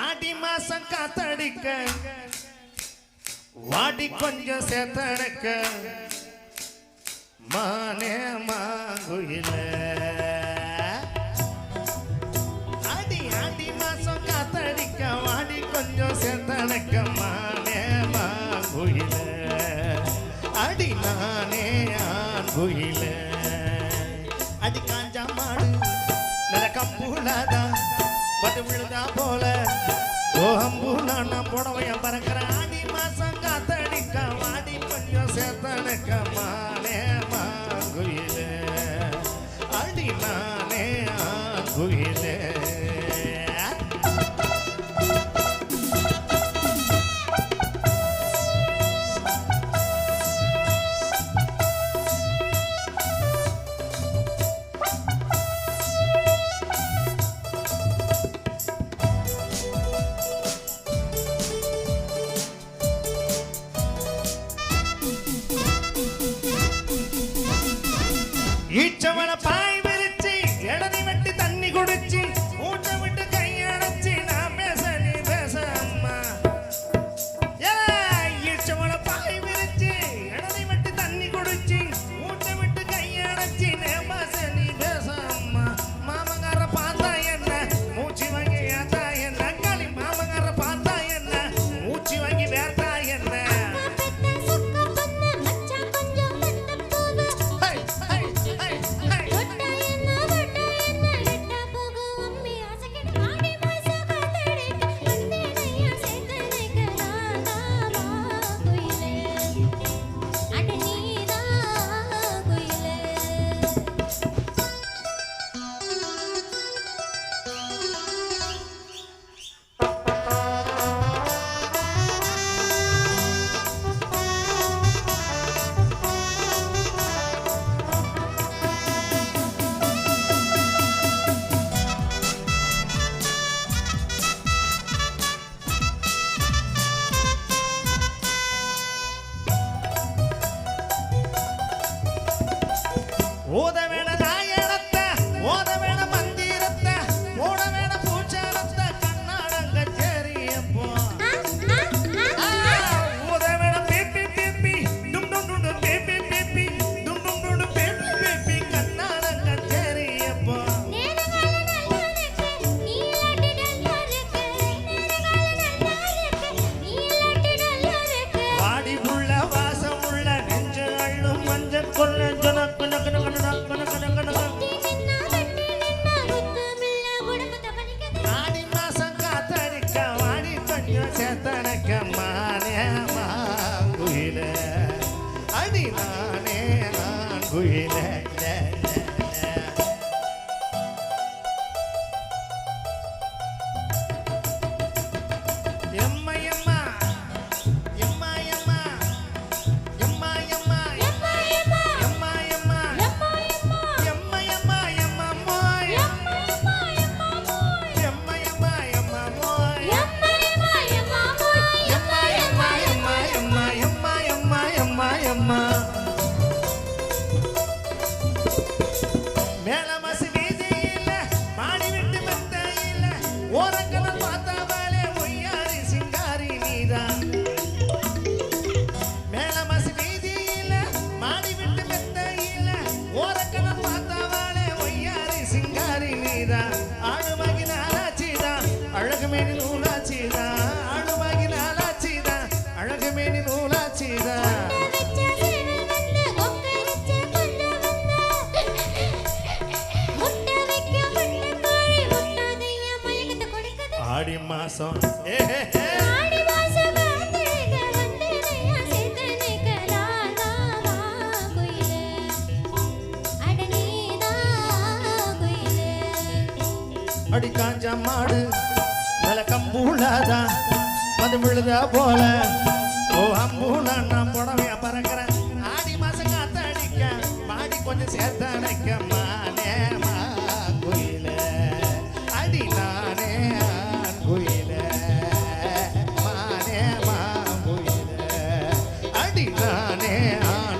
ஆடி மாசம் காத்தடிக்க வாடி கொஞ்சம் சேத்தடக்க மானே மாங்குயில ஆடி ஆடி மாசம் காத்தடிக்க வாடி கொஞ்சம் சேத்தடக்க மானே மாங்குயில அடி நானே ஆங்குயில அடி காஞ்சா மாடு நல்ல கம்பூலாதா பட்டு விழுதா போல ஓஹம்பூ நான் புடவைய பறக்கிற ஆடி மாசம் காத்தடிக்க வாடி கொஞ்சம் சேத்தனக்க மானே மாங்குயில அடி நானே ஆங்குயில ஈச்சவன பாய் விரிச்சு இடதி வெட்டி தண்ணி குடிச்சு மூச்ச விட்டு கையடைச்சு நான் பேச நீ பேச அம்மா ஈச்சவன பாய் விரிச்சு இடதி வெட்டி தண்ணி குடிச்சு மூச்ச விட்டு கையடைச்சு நான் பேச நீ பேச அம்மா மாமங்கார பார்த்தா என்ன மூச்சு வாங்கி ஏத்தா என்ன களி மாமங்கார பார்த்தா என்ன மூச்சு வாங்கி வேத்தா என்ன ஓத வேண நாயனத்த ஓத வேண மந்திரத்த ஓட வேண பூச்சாரத்த கண்ணாடங்க சேரியப்போ ஓத வேண பேப்பி பேப்பி டும் டும் டும் பேப்பி பேப்பி டும் டும் டும் பேப்பி பேப்பி கண்ணாடங்க சேரியப்போ வாடி புள்ள வாசம் உள்ள நெஞ்சு அள்ளும் மஞ்சள் கொள்ள ஜனக்கு ஆடி மாசம் காத்தடிக்க வாடி கொஞ்சம் சேத்தனக்க மானே மாங்குயில அடி நானே ஆங்குயில எம்மா எம்மா எம்மா எம்மா எம்மா எம்மா மேலமசி வீதியில மாடி விட்டு மெத்தையில ஓரக்கல பார்த்தாவாலே ஒய்யாரி சிங்காரி நீதான் மேலமசி வீதியில மாடி விட்டு மெத்தையில ஓரக்கல பார்த்தாவாலே ஒய்யாரி சிங்காரி நீதான் ஆளுமாகி நாளாச்சிதான் அழகு மேனி நூலாச்சிதான் ஆளுமாகி நாளாச்சிதான் அழகு மேனி நூலாச்சிதான் ஆடி மாசம் ஆடி மாசம் காத்தடிக்க வந்தேனையா சேத்தனைக்க லாலாவா குயிலே அட நீதான் குயிலே அடி காஞ்ச மாடு நல்ல கம்பூலாதா வந்து விழுதா போல ஓ அம்பூலா நான் புடவைய பறக்கிறேன் ஆடி மாசம் காத்தடிக்க பாடி கொஞ்சம் சேர்த்தனைக்க மானே மாங்குயில அடி நானே ஆங்குயில மானே மாங்குயில தானே ஆடும்